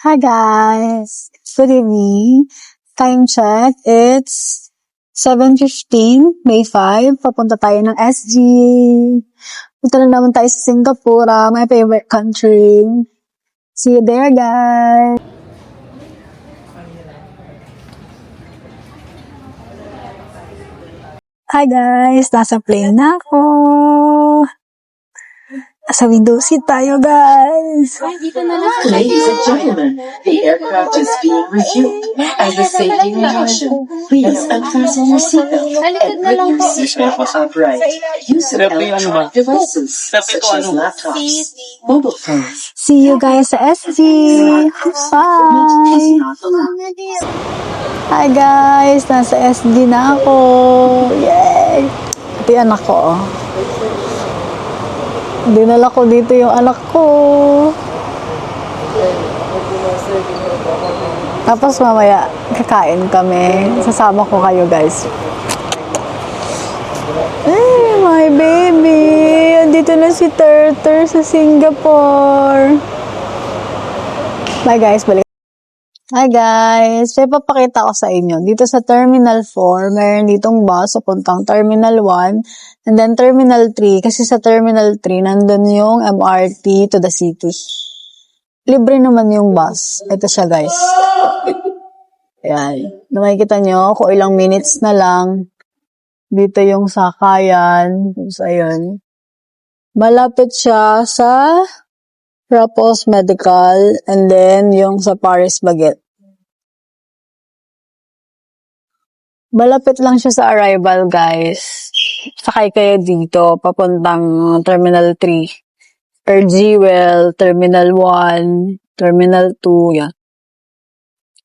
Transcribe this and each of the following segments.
Hi guys! Good evening. Time check, it's 7:15, May 5. Papunta tayo ng SG. Punta na naman tayo sa Singapore, my favorite country. See you there, guys! Hi guys! Nasa plane na ako. Nasa window seat tayo, guys. Ladies and gentlemen, the aircraft is being refueled. As a safety precaution, please unfasten your seatbelt and grip your seatbelt upright. Use of electronic devices such as laptops, mobile phones. See you guys sa SG. Bye! Hi guys! Nasa SG na ako. Yay! Ito yung anak ko. Dinala ko dito yung anak ko. Tapos mamaya, kakain kami. Sasama ko kayo, guys. Hey, my baby! Andito na si Turtur sa Singapore. Bye, guys. Balik. Hi, guys. May papakita ko sa inyo. Dito sa Terminal 4, mayroon ditong bus papuntang Terminal 1 and then Terminal 3. Kasi sa Terminal 3, nandun yung MRT to the city. Libre naman yung bus. Ito siya, guys. Ayan. Nakikita nyo, kung ilang minutes na lang. Dito yung sakayan. So, ayun. Malapit siya sa Raffles Medical and then yung sa Paris Baguette. Malapit lang siya sa arrival, guys. Sakay kayo dito, papuntang Terminal 3. Or Jewel, Terminal 1, Terminal 2, yan.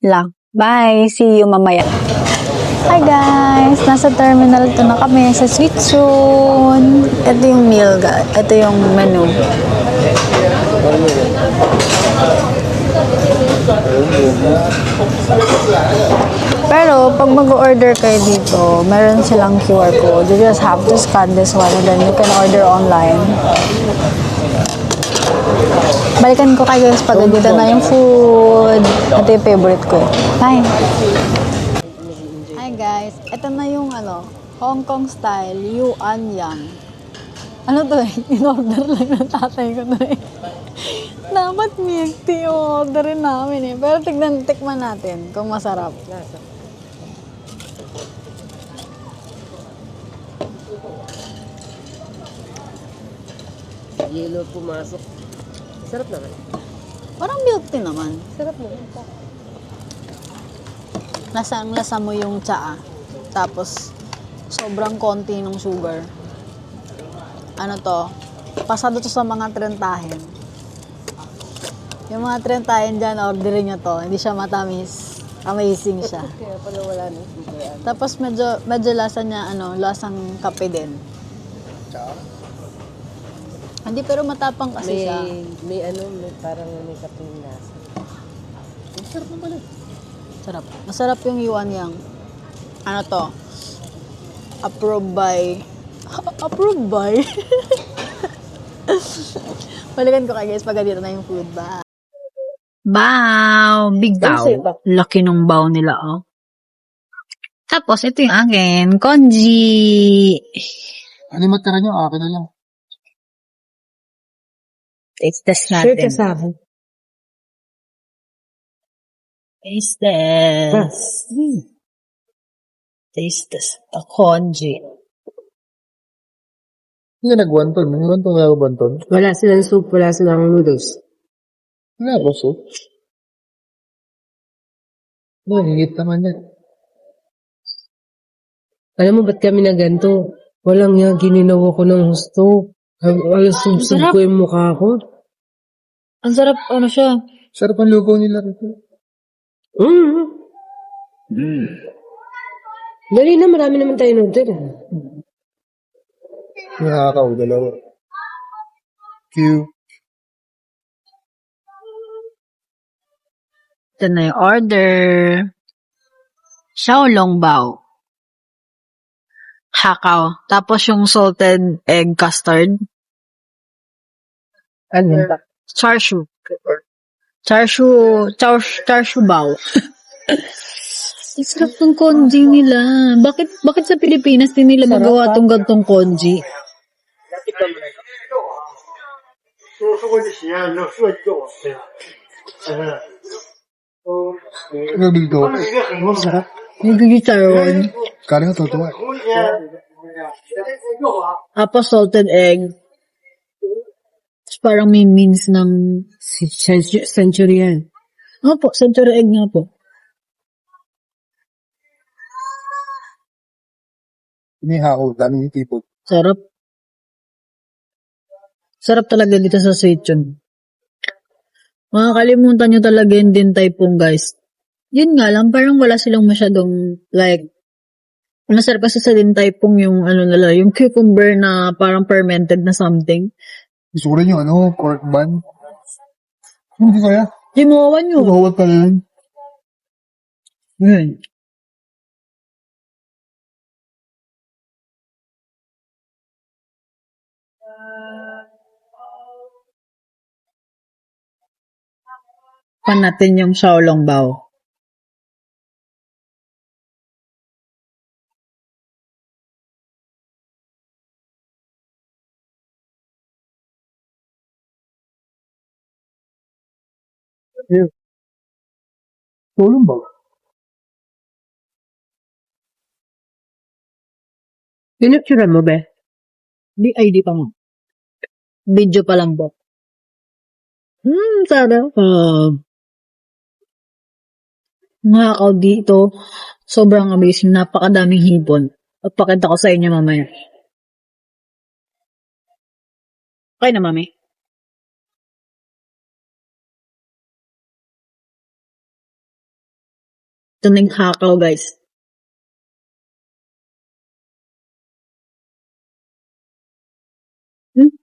Lang. Bye! See you mamaya. Hi guys! Nasa Terminal 2 na kami sa Sweet Zone. Ito yung meal, guys. Ito yung menu. Pero, pag mag-order kayo dito, meron silang QR code. You just have to scan this one and then you can order online. Balikan ko kayo guys pag dito na yung food. Ito yung favorite ko. Bye! Hi guys! Ito na yung Hong Kong style Yuan Yang. Ano to eh? In-order lang ng tatay ko to eh. Dapat milk tea yung orderin namin eh. Pero tikman natin kung masarap. Yellow pumasok. Sarap naman. Parang milk tea naman. Sarap naman. Lasang-lasa mo yung tsaa. Tapos, sobrang konti ng sugar. Ano to? Pasado to sa mga trentahin. Yung mga trentahin dyan, orderin nyo to. Hindi siya matamis. Amazing siya. Kaya pala wala nang sugar. Tapos medyo lasa niya, lasang kape din. Hindi, pero matapang kasi siya. May parang may kaping lasa. Masarap naman pala. Sarap. Masarap yung Yuan Yang. Ano to? Approved by... Balikan ko kayo guys pag dito na yung food. Bye! Bow! Big bow. Laki nung bow nila, oh. Tapos, ito yung akin. Konji! Ano yung matira nyo? Akin na lang. Taste test Share ka natin. sa akin. Taste test. Taste test. The konji. Hindi ka nag-wonton. May wonton na wonton. Wala silang soup, wala silang noodles. Wala ba soup? Hingit naman yan. Alam mo ba't kami na ganito? Walang nga gininawa ko ng gusto. Alas sub-sub ko yung mukha ko. Ang sarap, siya? Sarap ang lugaw nila rito. Dali na, marami naman tayo order. Nakakaw, dalawa. Q. Ito na yung order. Xiaolong bao. Hakao. Tapos yung salted egg custard. Ano? Char siu. Char siu bao. Ang sarap ng congee nila. Bakit sa Pilipinas din nila magawa tong gantong congee? Ano dito? Sarap. Yung gigicharon. Kaya nga totoo. Tapos salted egg. Tapos parang may mince ng... Century yan. Opo, century egg nga po. Inihako, daming tipo. Sarap. Sarap talaga dito sa Sweetchon. Makakalimutan nyo talaga yung Din Tai Fung, guys. Yun nga lang, parang wala silang masyadong, like, masarap kasi sa Din Tai Fung yung, ano nila, yung cucumber na parang fermented na something. Gusto ko rin yung pork bun. Hindi kaya. Himawan nyo. Bawat pala yun. Yun. Pan natin yung Xiaolongbao. Tulong ba? Pinicturean mo, be? Di pa mo. Video pa lang po. Sarap. Nakakaw dito. Sobrang amazing. Napakadaming hipon. Papakita ko sa inyo mamaya. Okay na, mami? Ito na yung hakaw, guys. Ang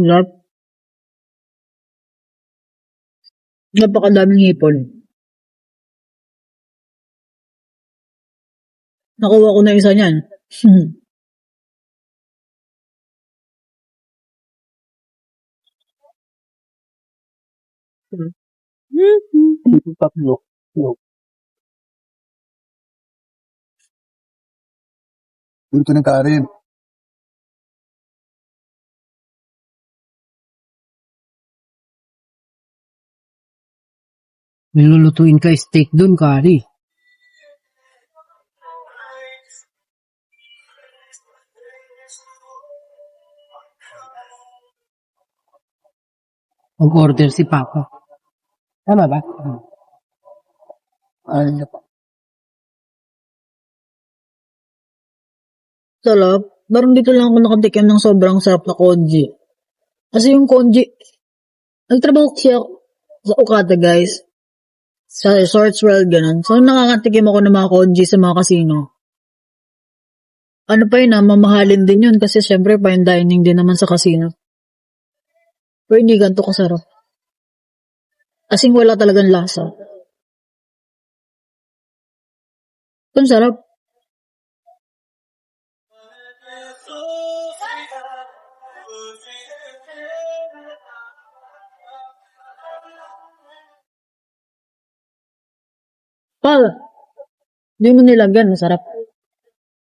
sarap. Napakadaming hipon. Nakuha ko na isa niyan. Tatlo. Dito ng karin. Nilulutuin ka steak dun, kari. Mag-order si Papa. Tama ba? Ay, niya pa. Sarap. Parang dito lang ako nakatikim ng sobrang sarap na congee. Kasi yung congee, nagtrabaho siya sa Okada, guys. Sa Resorts World, ganun. So, nakakatikim ako ng mga congee sa mga casino. Ano pa yun, mamahalin din yun kasi syempre fine dining din naman sa casino. Pero hindi ganito kasarap. Asing wala talagang lasa. Ang sarap. Pal, hindi mo nilagyan, masarap.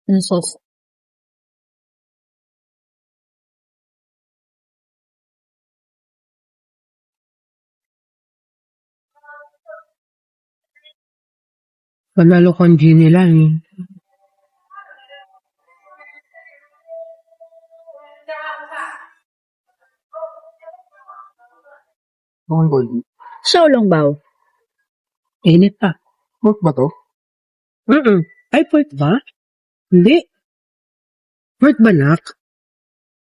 Yung sauce. Panalo congee nila. Ang gold. Xiaolongbao. Init pa. Pork ba to? Ay, pork ba? Hindi. Pork ba, nak?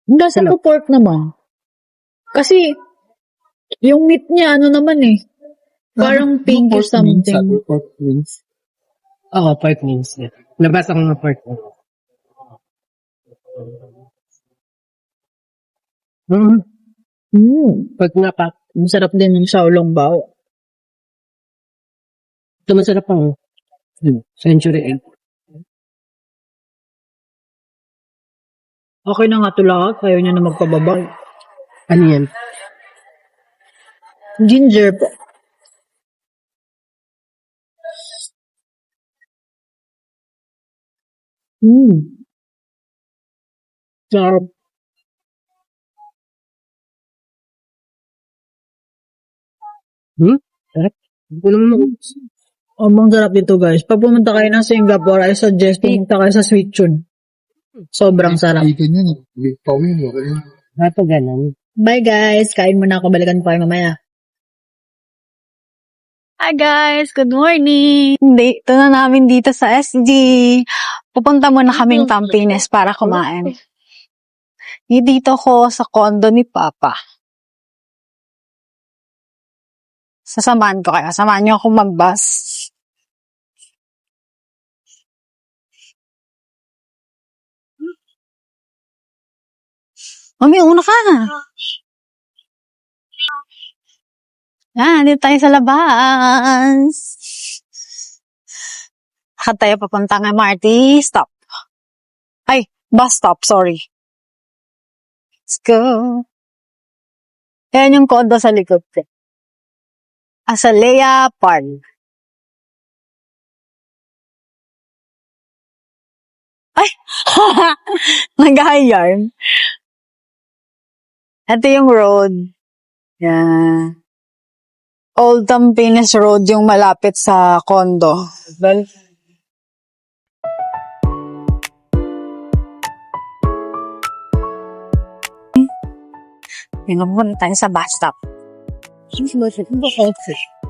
Nasa ko pork naman. Kasi, yung meat niya, ano naman eh. Parang pink or something. Pork wings. Oo, pork wings. Nabasa ko nga pork. Pork nga pa. Masarap din yung Xiaolongbao. Ito masarap pa. Century egg. Okay na nga ito lahat. Ayaw niya na magpababa. Ano yan? Ginger po. Sarap. Sarap. Hindi ko naman naubos. Ang sarap dito guys. Pag pumunta kayo ng Singapore, I suggest pumunta kayo sa Sweet Tune. Sobrang sarap. Ikan yun. Pawin mo. Dapat ganun. Bye guys. Kain muna ako. Balikan pa kayo mamaya. Hi guys. Good morning. Dito na namin dito sa SG. Pupunta muna kaming Tampines para kumain. Dito ko sa condo ni Papa. Sasamahan ko kayo. Samahan niyo ako mag-bus. Mami, una ka. Dito tayo sa labas. Lakad tayo papuntang MRT stop. Ay, bus stop, sorry. Let's go. Ayan yung condo sa likod. Azalea Park. Ay! Nag-yarn. Ito yung road. Yan. Old Tampines Road yung malapit sa condo. Pinunta tayo sa bus stop.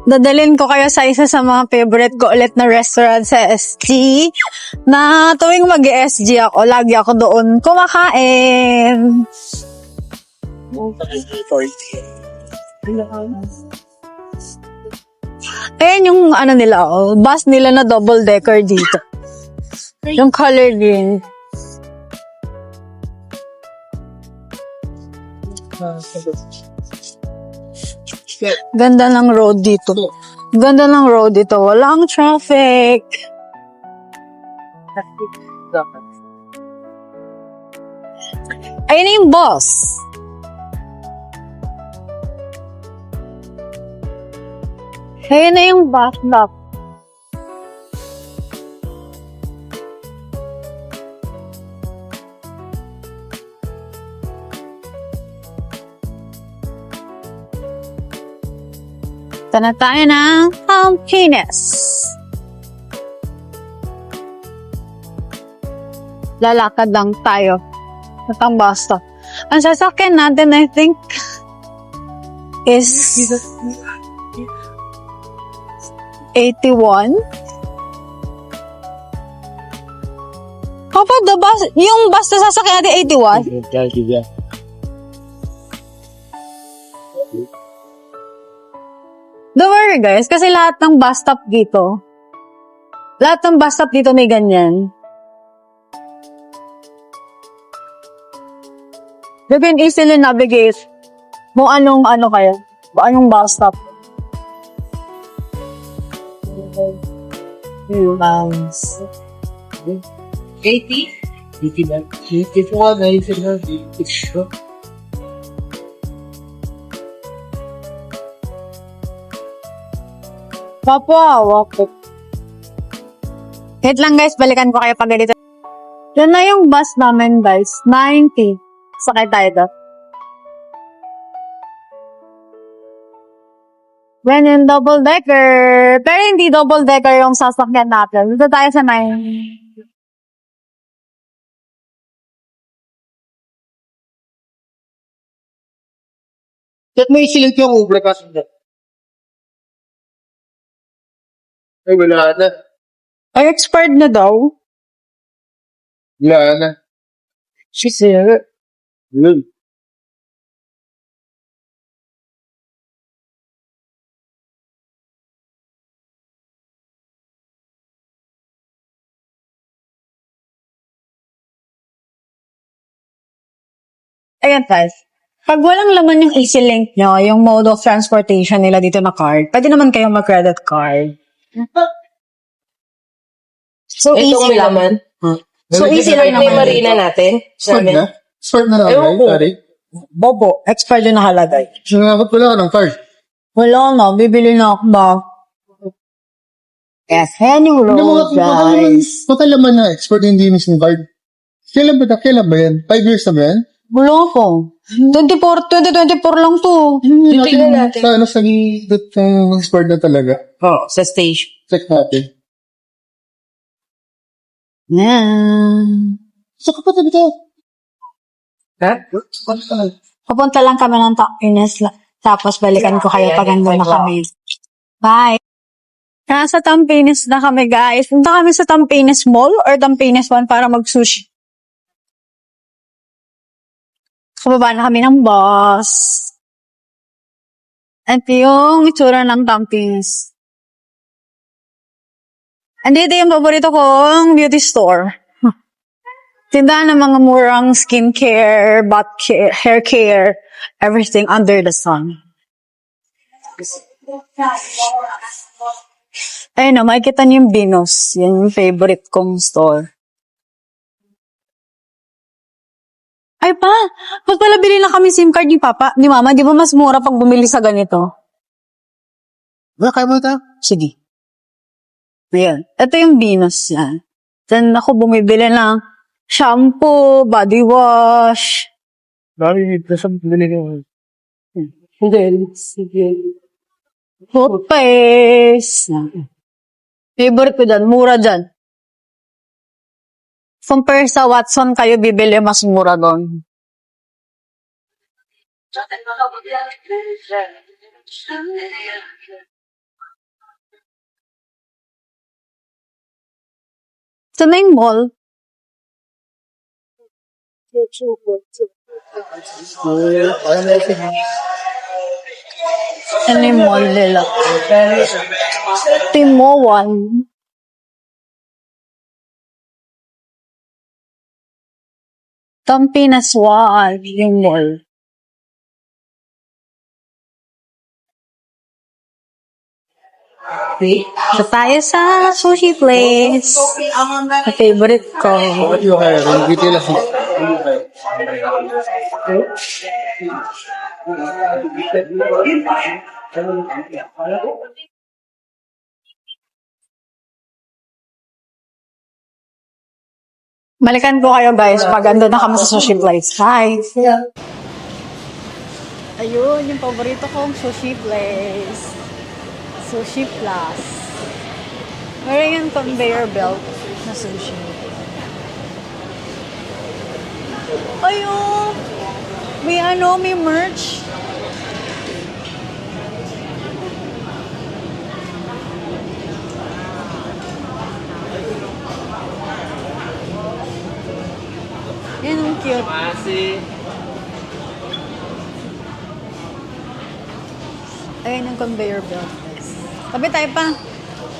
Dadalhin ko kayo sa isa sa mga favorite ko ulit na restaurant sa SG. Na tuwing mag-SG ako, lagi ako doon kumakain. Ayan yung ano nila, bus nila na double decker dito. Yung color green. Ganda ng road dito. Ganda ng road dito. Walang traffic. Ayun na yung bus. Ayun na yung bus stop. Tana tayo ng Tampines. Lalakad lang tayo sa bus stop. Ang sasakyan natin, I think, is 81. Papa, yung bus na sasakyan natin, 81? Don't worry guys, kasi lahat ng bus stop dito may ganyan. You can easily navigate kung anong bus stop. Bounce. 80? 81, 82. Papawak. Wait lang guys, balikan ko kayo pag ganito. Yan na yung bus namin guys, 90. Sakay tayo doon. When in double decker. Pero hindi double decker yung sasakyan natin. Dito tayo sa 9. Ba't may silip yung Uber kasi na? Ay, wala na. Ay, expired na daw. Wala na. Sir. Yun. Ayan guys. Pag walang laman yung EasyLink nyo, yung mode of transportation nila dito na card, pwede naman kayong mag-credit card. So, Ito easy may lang. laman. So, easy lang May naman. marina natin. Start Namin. na? Start na lang Ewan ko. kayo, pare. Bobo, expired yung nakalagay. Sinangabot wala ka ng card. Wala na, bibili na ako ba? Yes, Henning Ano mga Road, guys. baka laman na expert hindi yung SIM card. Kailan ba yan? 5 years na ba yan? Wala ko. 2024 lang to. Tingnan natin. Sa ano, sa gitut ng expert na talaga. Oh, sa station. Check natin. Yan. So, kapatid ito. Ha? Pupunta lang kami ng Tampines. Tapos balikan ko kayo pag nandun na kami. Bye. Nasa Tampines na kami, guys. Punta kami sa Tampines Mall or Tampines 1 para mag-sushi. Kababa na kami ng bus. Ito yung itsura ng Tampines. Andito yung paborito kong beauty store. Tindahan ng mga murang skincare, butt care, hair care, everything under the sun. Ayun na, makikita niyo yung Venus. Yan yung favorite kong store. Ay pa, ba't pala bili na kami SIM card ni Papa, ni Mama? Di ba mas mura pag bumili sa ganito? Wala, kaya mo ito? Sige. Ayan. Ito yung Venus yan. Then ako bumibili ng shampoo, body wash. Dami, nasa bili ko. Hindi, sige. Toothpaste. Favorite ko dyan. Mura dyan. Compare sa Watson kayo bibili, mas mura doon. Sa main mall, ano yung mall nila? Timoan. Tampines One, yung mall. So tayo sa sushi place. Sa favorite ko. Bakit yung kaya? Yung detail ako. Balikan ko kayo guys pag ando na kami sa sushi place. Hi! Ayun, yung paborito kong sushi place. Sushi Plus. Meron yung conveyor belt na sushi. Ayun! May merch. Yan ang cute. Ayun yung conveyor belt. Guys. Tabi tayo pa.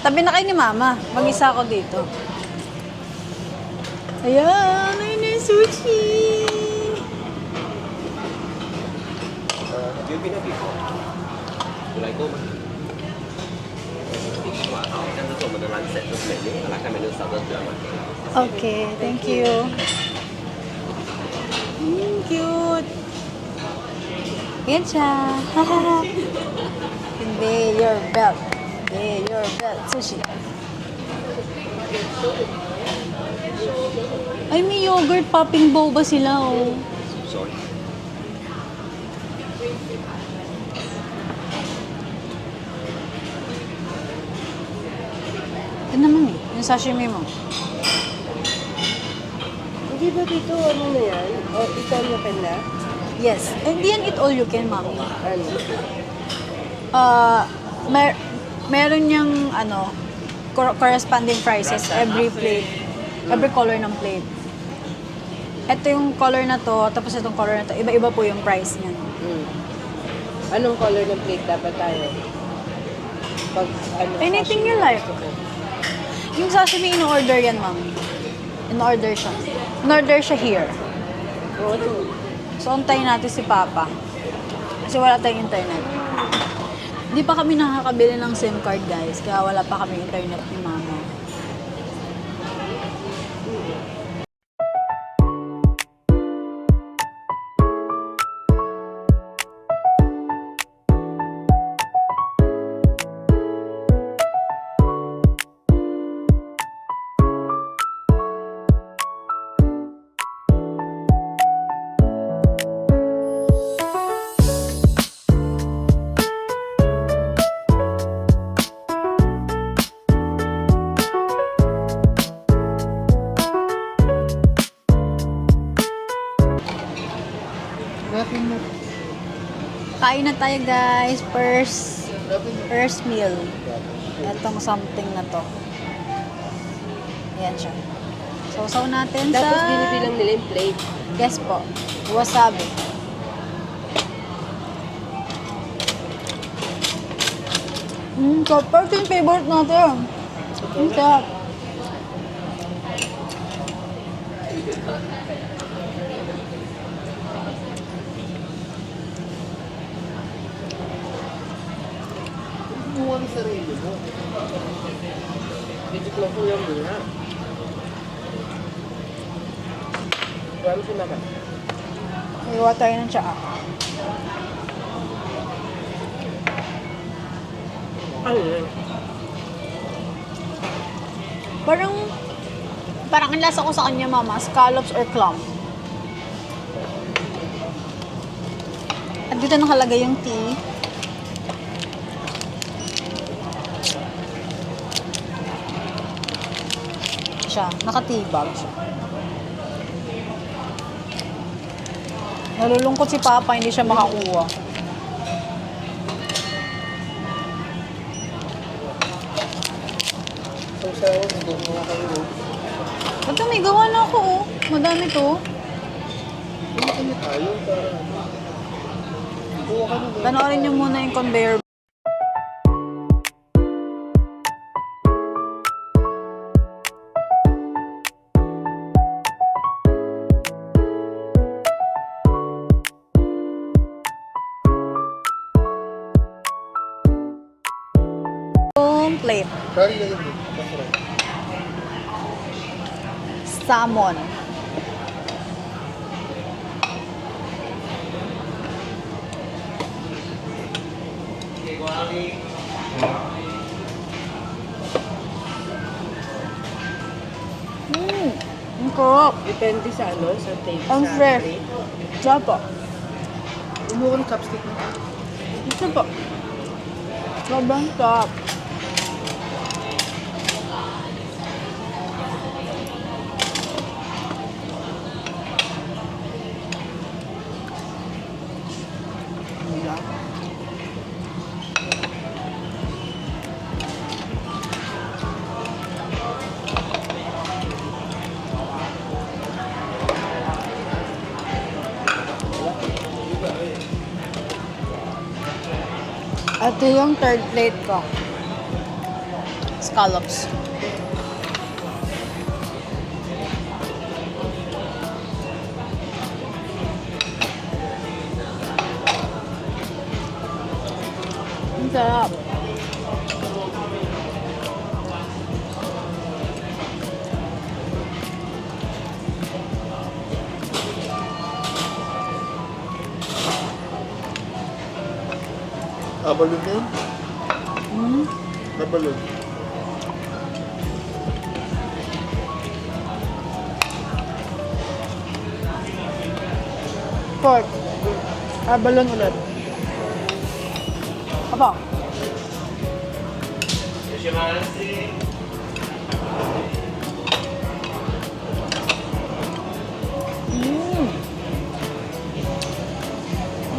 Tabi na kayo ni Mama. Mag-isa ako dito. Ayan! Ayun na yung sushi! Okay, thank you. Cute. Yan siya. Conveyor belt. Conveyor belt. Sushi. Ay, may yogurt popping boba sila, oh. Sorry. Yan naman eh. Yung sashimi mo. Hindi ba dito, ano na yan? O, ito ano ka na? Yes. Hindi yan eat all you can, mami. Ano? Meron niyang, corresponding prices every plate. Every color ng plate. Ito yung color na to, tapos itong color na to. Iba-iba po yung price niyan. Anong color ng plate dapat tayo? Pag, ano, Anything you like. Yung sashimi, in-order yan, ma'am. In-order siya. In-order siya here. So, antayin natin si Papa. Kasi wala tayong internet. Hindi pa kami nakakabili ng SIM card, guys. Kaya wala pa kami internet ni Mama. Kain na tayo guys. First meal. Itong something na to. Ayan siya. Sausaw natin Tapos sa... binibilang nila yung plate. Yes po. Wasabi. Kapag ito yung favorite natin. Ang sarap. Kumuha ng sarili mo. Hindi ko lang po yung muna. Paano po naman? Iwa tayo ng tsaa. Ano yun? Parang ang lasa ko sa kanya, mama, scallops or clam. At dito nakalagay yung tea. Siya, naka-tea bag siya. Nalulungkot si Papa, hindi siya makakuha. Sausawan, hindi mo nga kayo. Ba't may gawa na ako, oh. Madami to. Hindi kami tayo para... Kuha ka na ba? Panoorin niyo muna yung conveyor. Plate. Kari na yun. Masarap. Salmon. Ang sarap. Depende sa ano, sa taste. Ang sa fresh. plate. Sarap po. Kumuha ng chopstick mo. Ito po. Sobrang sarap. Ito yung third plate ko. Scallops. Ang sarap. Abalon yun? Abalon. Pork. Abalon ulit. Apa?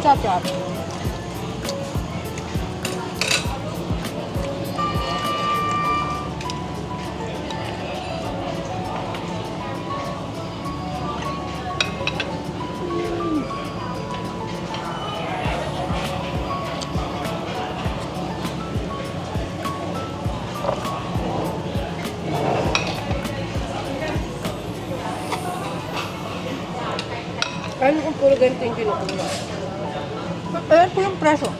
Sarap. Paano kung puro ganito yung kinukuha? Ayan po yung presyo.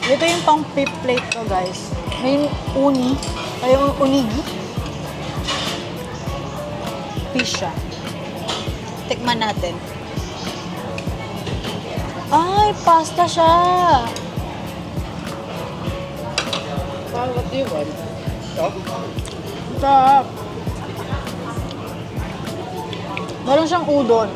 Ito yung pang plate ko, guys. May uni. Ay, yung unigi. Fish siya. Tikman natin. Ay, pasta siya. What do you want? Sarap. Meron siyang udon.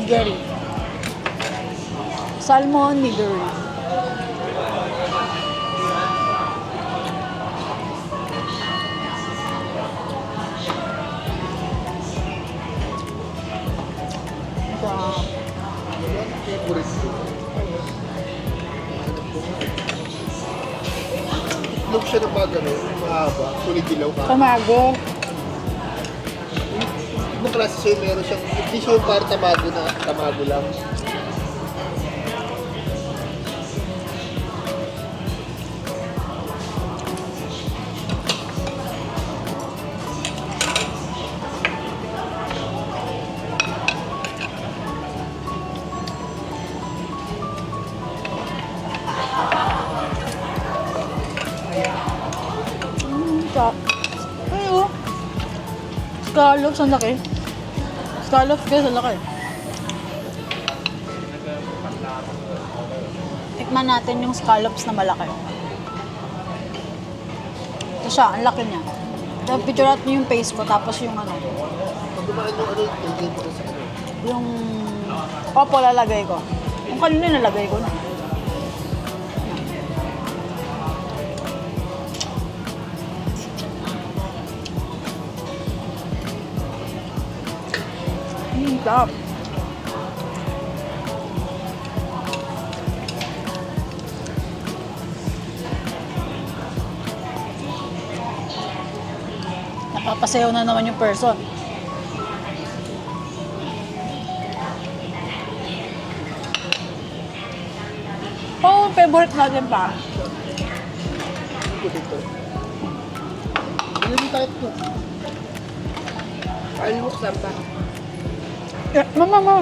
nigiri. Salmon nigiri. Wow. Favorite ko. Itlog siya na mga gano'n, mahaba, sulit dilaw ka. Tamago. Ibang klase siya, meron siyang, hindi siya yung parang tamago na tamago lang. Chop. Ay, oh. Scallops, ang laki. Scallops, guys, ang laki. Tikman natin yung scallops na malaki. Ito siya, ang laki niya. Tapos picture out niyo yung face ko, tapos yung ano. Pag dumaan yung ano, ilagay mo na sa ano. Yung... Opo, lalagay ko. Yung kanina nalagay ko na. Sarap. Napapasayaw na naman yung person. Oh, favorite natin pa. Ito. Ano yung type ko? Almuksan pa. Mama,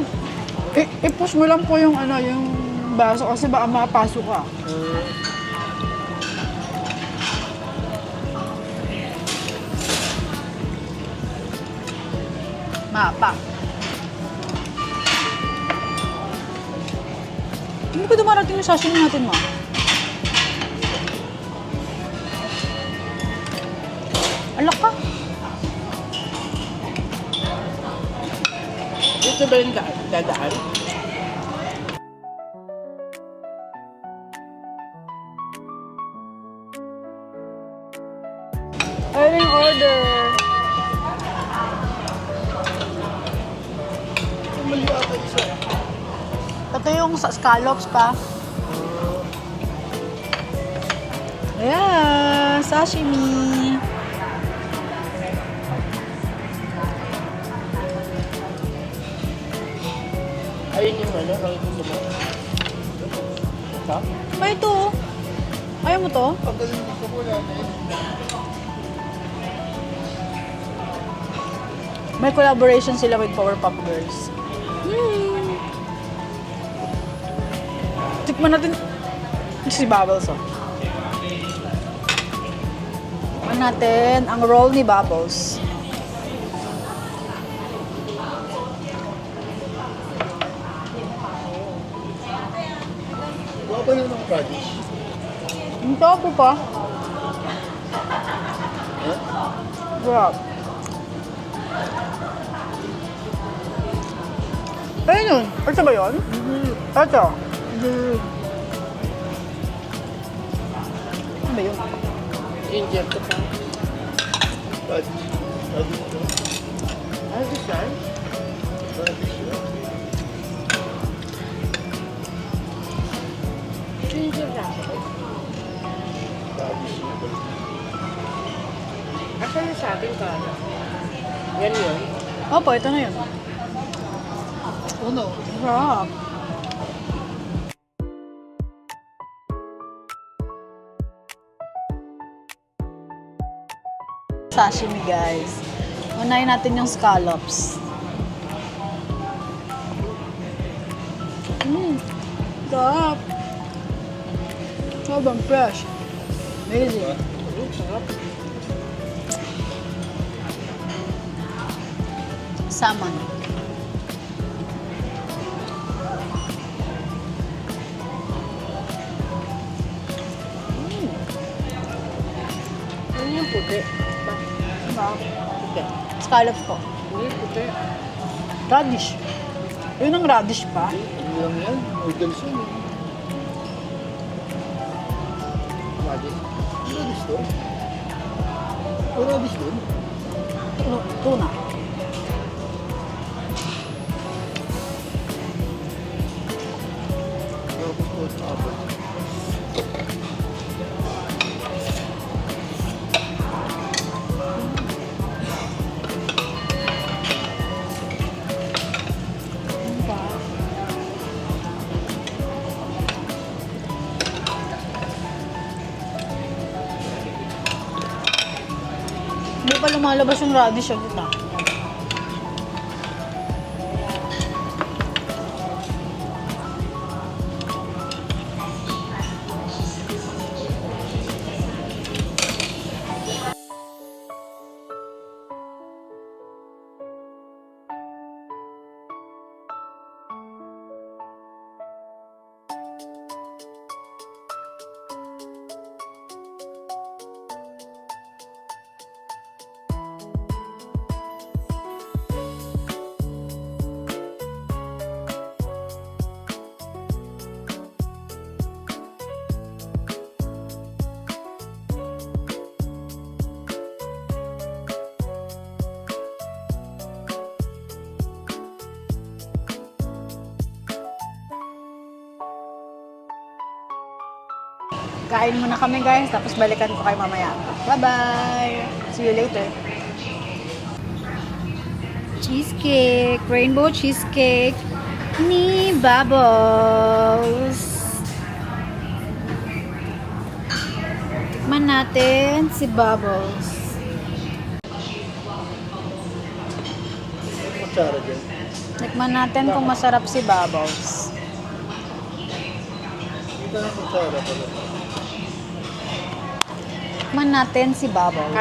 i-push mo lang po yung ano, yung baso kasi baka makapasok ka. Mapa. Hindi ko dumarating yung sashimi natin, ma. Alak ka. Ito ba yung dadaan? Ayun yung order. Mali ata isa. Ito yung scallops pa. Ayan, sashimi. Ayun yung ano, nakikita mo. Ito? Ba ito? Ayaw mo to? Pagdating gusto ko lang eh. May collaboration sila with Powerpuff Girls. Tikman natin si Bubbles, oh. Tikman natin ang roll ni Bubbles. Wala ba lang ng radish? Ang tapo pa. Sarap. Ayun yun. Ito ba yun? Ito. Ano ba yun? Ginger ko pa. Radish. Radish ko. Ano siya? Radish yun. Ginger na. Radish yun. Asan yung sa atin ka? Yan yun. Opo, ito na yun. Ano? Sarap. Sashimi, guys. Unahin natin yung scallops. Sarap. Sobrang fresh. Amazing. Sarap. Salmon. Ano yung puti? Sarap. Puti. Scallops po. Hindi, puti. Radish. Yun ang radish pa. Ano lang yan? Noodles yun eh. Radish. Radish doon? O radish doon? Tuna. Tapos po, abot. Hindi pa lumalabas yung radish agad ah. Kain muna kami guys, tapos balikan ko kayo mamaya. Bye-bye! See you later. Cheesecake, rainbow cheesecake ni Bubbles. Tikman natin si Bubbles. Kutsara dyan. Tikman natin kung masarap si Bubbles. Hindi ka na kutsara pala. Tikman natin si Bubbles.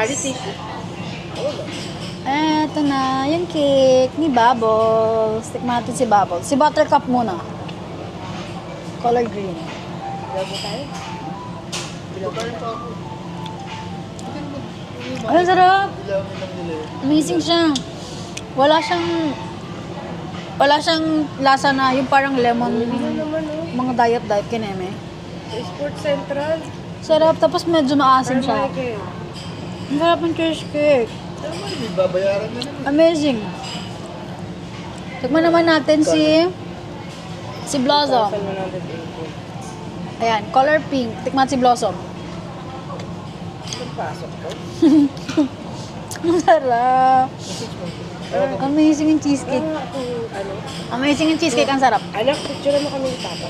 Eto na, yung cake ni Bubbles. Tikman natin si Bubbles. Si Buttercup muna. Color green. Ay, sarap! Bilangin lang nila yun. Amazing siya. Wala siyang lasa na yung parang lemon. Mga diet kineme. Sports Central. Sarap, tapos medyo maasim siya. Michael. Ang sarap ng cheesecake. Tama, may babayaran na naman. Amazing. Tikman naman natin si Blossom. Ayan, color pink. Tikman si Blossom. Pasok ko. Ang sarap. Amazing yung cheesecake. Ano? Amazing yung cheesecake, ang sarap. Anak, picture mo kami ni Papa.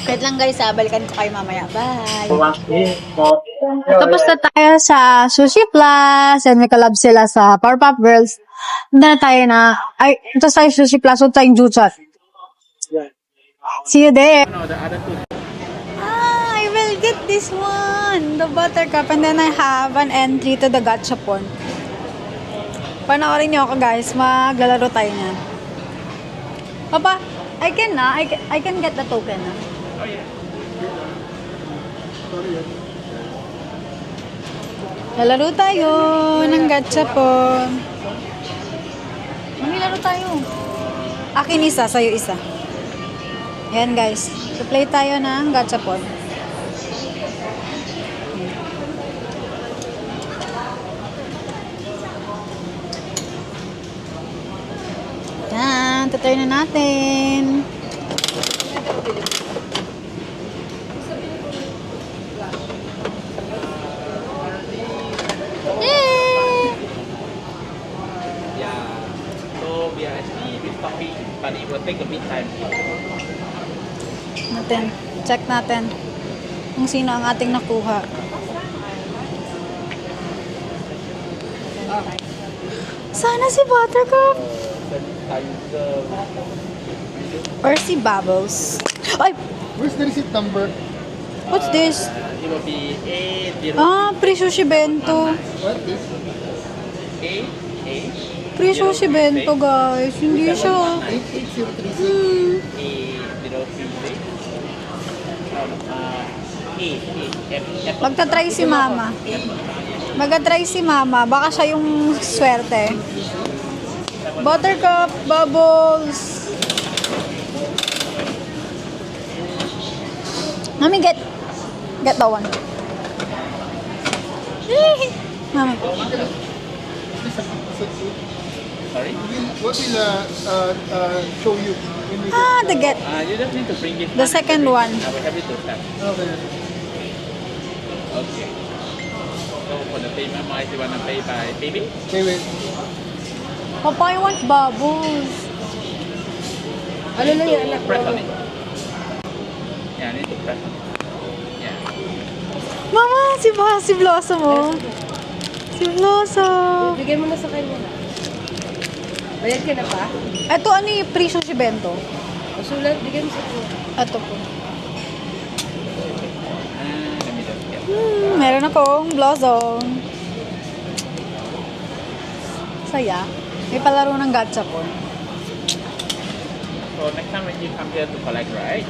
Wait lang guys, balikan ko kayo mamaya. Bye! Tapos na tayo sa Sushi Plus and may collab sila sa Powerpuff Girls. Handa na tayo ito sa Sushi Plus, ito tayong Jutsu. See you there! I will get this one! The Buttercup, and then I have an entry to the Gachapon. Panoorin niyo ako guys, maglalaro tayo niyan. Papa, I can get the token na. Lalaro tayo ng Gachapon. Laro tayo. Akin isa, sa'yo isa. Ayan guys, play tayo ng Gachapon. Yan, tutoy na natin. Yay! So we are actually restocking, but it will take a bit time. Check natin kung sino ang ating nakuha. Sana si Buttercup or si Bubbles. Ay! Where's the receipt number? What's this? It will be A0. Pre-sushi bento. What is? A Pre-sushi bento, guys. Hindi siya. 88036. A036. F. Magta-try si Mama. Magta-try si Mama. Baka siya yung swerte. Buttercup, bubbles. Mami, get that one. Mami. Sorry? What will show you? When we Ah, the get. You just need to bring this The second one. I will have it to start. Okay. Okay. So for the payment, if you want to pay by PayPay, Okay, wait. Papa, I want bubbles. Ano na yan, anak? press on it. Yeah, I need to press on it. Yeah. Mama, si Blossom oh. Si Blossom. Bigay mo na sa kanya. Bayad ka na pa? Ito ano yung pre-sushi bento? O sulat, bigay mo sa kanya. Ito po. Let me just get. Meron akong Blossom. Saya. May palaro ng gachapon. So next time when you come here to collect, right?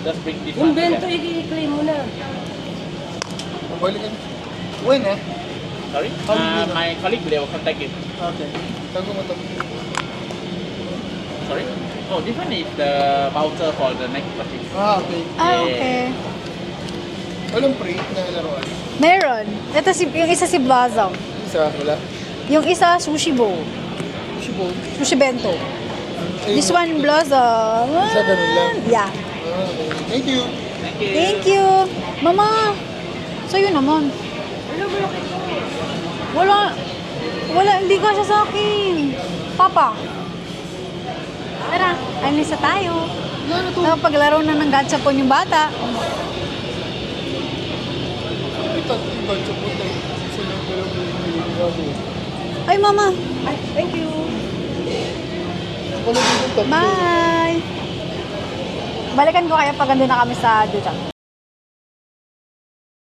Just bring this Yung one bento, together. i-claim mo na. Balikan. When Sorry? My colleague will contact you. Okay. Tago mo to. Sorry? Oh, this one is the voucher for the next purchase. Okay. Ah, okay. Walang free na laruan. Meron. Ito yung isa si Blossom. Isa, wala. Yung isa sushi bowl. Shibo. Sushi bento. This one Blossom. Isa ganun lang. Yeah. Okay. Thank you. Thank you. Thank you. Mama. Sa'yo naman. Wala. Wala. Hindi ka siya sa akin. Papa. Tara. Alis na tayo. Paglaro na ng gachapon yung bata. Ito, iba. Tsapot na. Sunod ko lang yung Ay, mama. Ay, thank you. Ako na dito tatlo. Bye. Balikan ko kaya pag andun na kami sa Ducha.